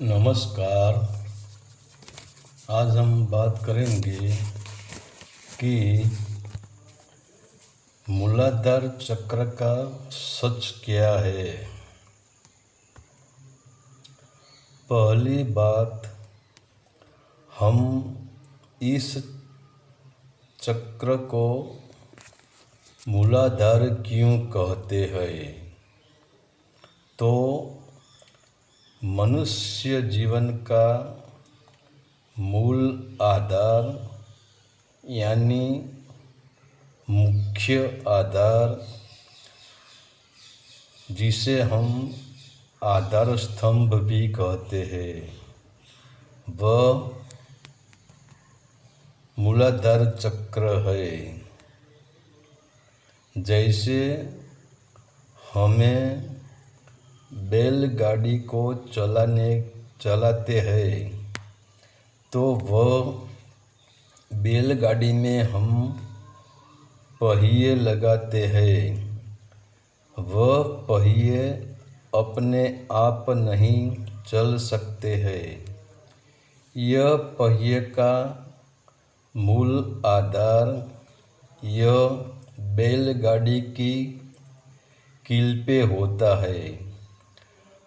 नमस्कार। आज हम बात करेंगे कि मूलाधार चक्र का सच क्या है। पहली बात, हम इस चक्र को मूलाधार क्यों कहते हैं? तो मनुष्य जीवन का मूल आधार यानी मुख्य आधार, जिसे हम आधार स्तंभ भी कहते हैं, वह मूलाधार चक्र है। जैसे हमें बैलगाड़ी को चलाते हैं तो वह बैलगाड़ी में हम पहिए लगाते हैं। वह पहिए अपने आप नहीं चल सकते हैं। यह पहिए का मूल आधार यह बैलगाड़ी की कील पे होता है।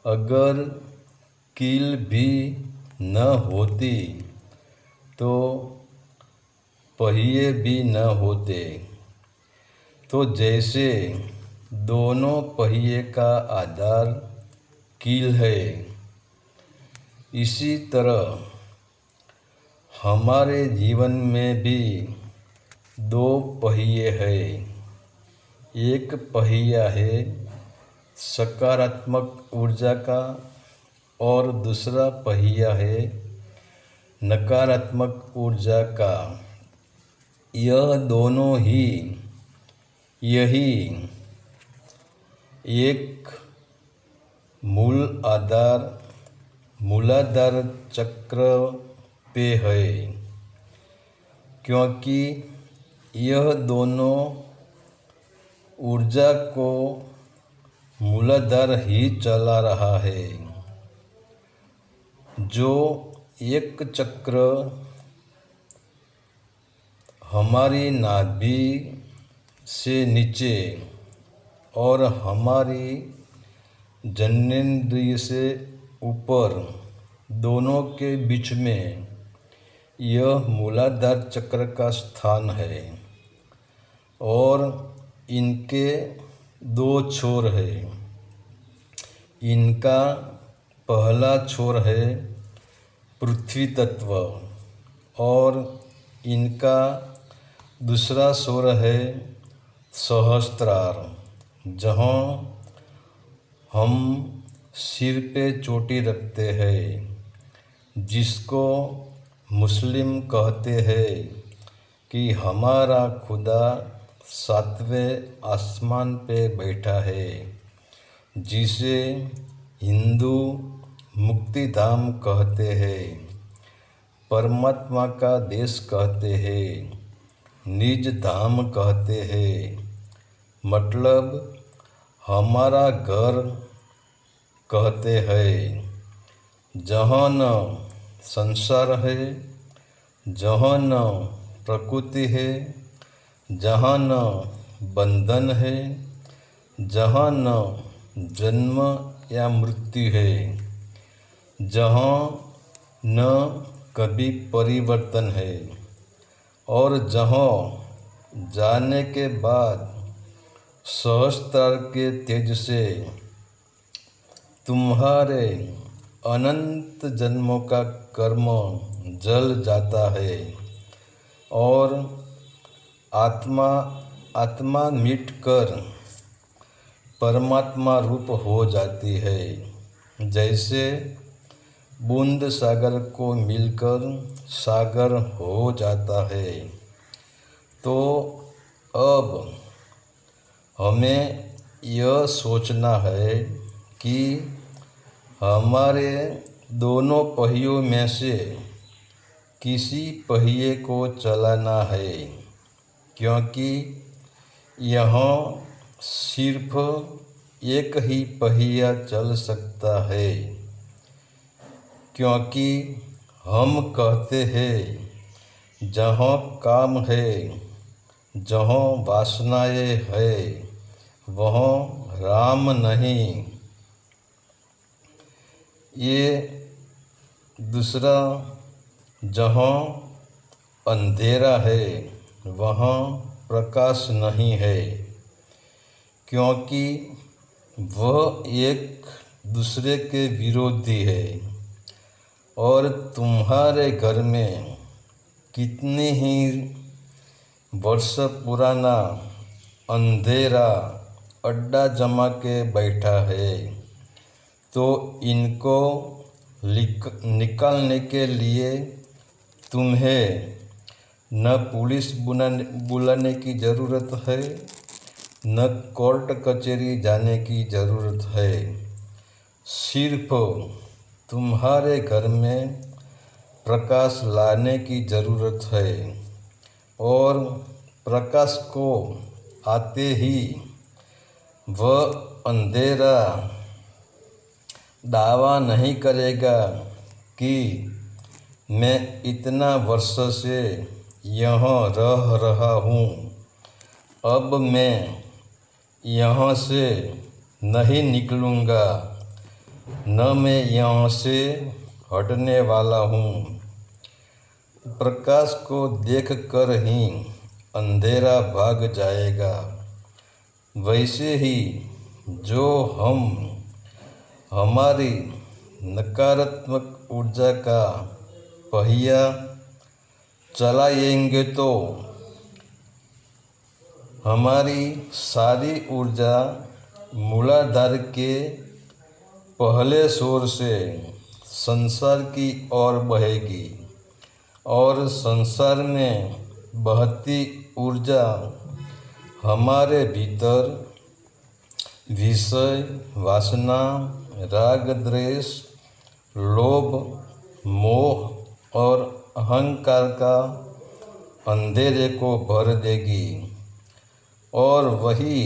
अगर कील भी न होती तो पहिए भी न होते। तो जैसे दोनों पहिए का आधार कील है, इसी तरह हमारे जीवन में भी दो पहिए हैं। एक पहिया है सकारात्मक ऊर्जा का और दूसरा पहिया है नकारात्मक ऊर्जा का। यह दोनों ही यही एक मूलाधार चक्र पे है, क्योंकि यह दोनों ऊर्जा को मूलाधार ही चला रहा है। जो एक चक्र हमारी नाभि से नीचे और हमारी जननेंद्रिय से ऊपर दोनों के बीच में, यह मूलाधार चक्र का स्थान है। और इनके दो छोर है। इनका पहला छोर है पृथ्वी तत्व और इनका दूसरा छोर है सहस्त्रार, जहाँ हम सिर पे चोटी रखते हैं, जिसको मुस्लिम कहते हैं कि हमारा खुदा 7वें आसमान पे बैठा है, जिसे हिंदू मुक्तिधाम कहते हैं, परमात्मा का देश कहते हैं, निज धाम कहते हैं, मतलब हमारा घर कहते हैं, जहाँ न संसार है, जहाँ न प्रकृति है, जहाँ न बंधन है, जहाँ न जन्म या मृत्यु है, जहाँ न कभी परिवर्तन है, और जहाँ जाने के बाद सहस्त्रार के तेज से तुम्हारे अनंत जन्मों का कर्म जल जाता है और आत्मा मिटकर परमात्मा रूप हो जाती है। जैसे बूंद सागर को मिलकर सागर हो जाता है। तो अब हमें यह सोचना है कि हमारे दोनों पहियों में से किसी पहिए को चलाना है, क्योंकि यहाँ सिर्फ एक ही पहिया चल सकता है। क्योंकि हम कहते हैं, जहाँ काम है, जहाँ वासनाएं है, वहाँ राम नहीं। ये दूसरा, जहाँ अंधेरा है, वहाँ प्रकाश नहीं है, क्योंकि वह एक दूसरे के विरोधी है। और तुम्हारे घर में कितने ही वर्ष पुराना अंधेरा अड्डा जमा के बैठा है, तो इनको निकालने के लिए तुम्हें न पुलिस बुलाने की ज़रूरत है, न कोर्ट कचहरी जाने की ज़रूरत है। सिर्फ तुम्हारे घर में प्रकाश लाने की ज़रूरत है, और प्रकाश को आते ही वह अंधेरा दावा नहीं करेगा कि मैं इतना वर्ष से यहाँ रह रहा हूँ, अब मैं यहाँ से नहीं निकलूँगा, न मैं यहाँ से हटने वाला हूँ। प्रकाश को देखकर ही अंधेरा भाग जाएगा। वैसे ही जो हम हमारी नकारात्मक ऊर्जा का पहिया चलाएंगे, तो हमारी सारी ऊर्जा मूलाधार के पहले छोर से संसार की ओर बहेगी, और संसार में बहती ऊर्जा हमारे भीतर विषय, वासना, राग, द्वेष, लोभ, मोह और अहंकार का अंधेरे को भर देगी, और वही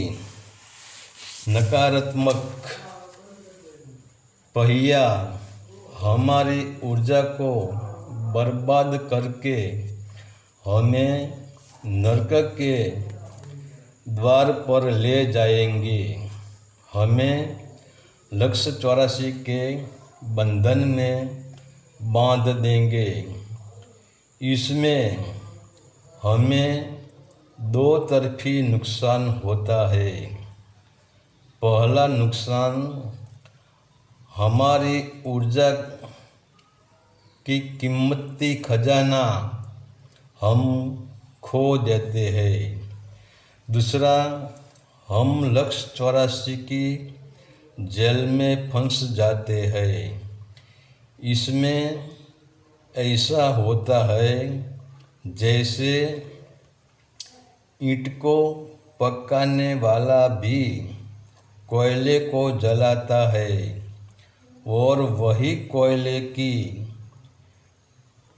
नकारात्मक पहिया हमारी ऊर्जा को बर्बाद करके हमें नरक के द्वार पर ले जाएंगे, हमें लक्ष्य 84 के बंधन में बांध देंगे। इसमें हमें दो तरफी नुकसान होता है। पहला नुकसान, हमारी ऊर्जा की कीमती खजाना हम खो देते हैं। दूसरा, हम लक्ष्य 84 की जेल में फंस जाते हैं। इसमें ऐसा होता है जैसे ईंट को पकाने वाला भी कोयले को जलाता है, और वही कोयले की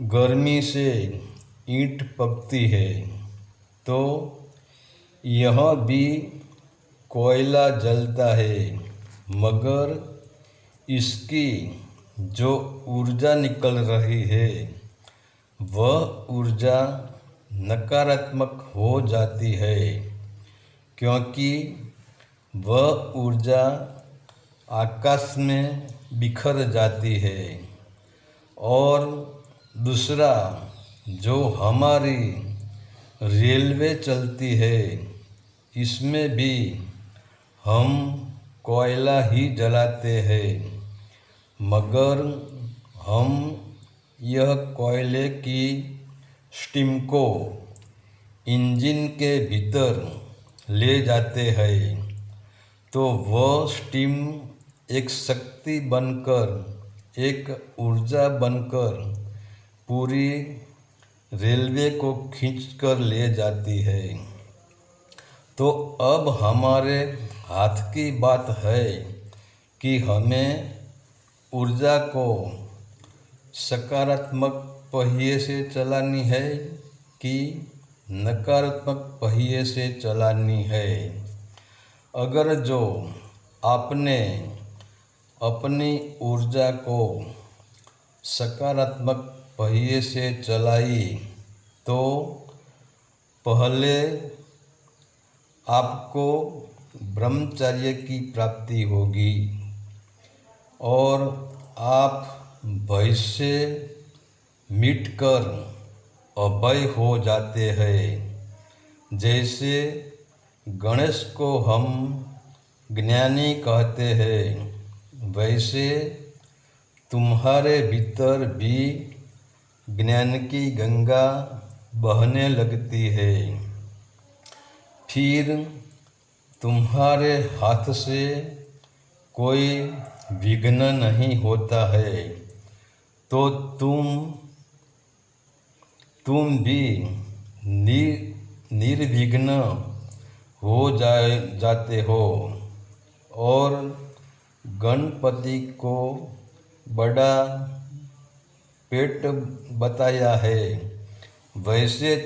गर्मी से ईंट पकती है। तो यह भी कोयला जलता है, मगर इसकी जो ऊर्जा निकल रही है, वह ऊर्जा नकारात्मक हो जाती है, क्योंकि वह ऊर्जा आकाश में बिखर जाती है। और दूसरा, जो हमारी रेलवे चलती है, इसमें भी हम कोयला ही जलाते हैं, मगर हम यह कोयले की स्टीम को इंजन के भीतर ले जाते हैं, तो वह स्टीम एक शक्ति बनकर, एक ऊर्जा बनकर पूरी रेलवे को खींचकर ले जाती है। तो अब हमारे हाथ की बात है कि हमें ऊर्जा को सकारात्मक पहिए से चलानी है कि नकारात्मक पहिए से चलानी है। अगर जो आपने अपनी ऊर्जा को सकारात्मक पहिए से चलाई तो पहले आपको ब्रह्मचर्य की प्राप्ति होगी और आप भय से मिटकर अभय हो जाते हैं। जैसे गणेश को हम ज्ञानी कहते हैं, वैसे तुम्हारे भीतर भी ज्ञान की गंगा बहने लगती है। फिर तुम्हारे हाथ से कोई विघ्न नहीं होता है, तो तुम भी निर्विघ्न हो जाते हो और गणपति को बड़ा पेट बताया है। वैसे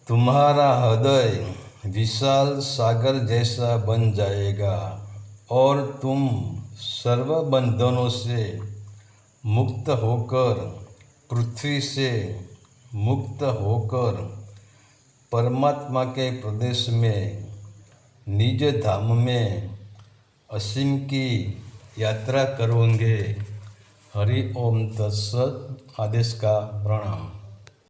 तुम्हारा हृदय विशाल सागर जैसा बन जाएगा और तुम सर्व बंधनों से मुक्त होकर, पृथ्वी से मुक्त होकर परमात्मा के प्रदेश में, निज धाम में असीम की यात्रा करोगे। हरि ओम तत्सत। आदेश का प्रणाम।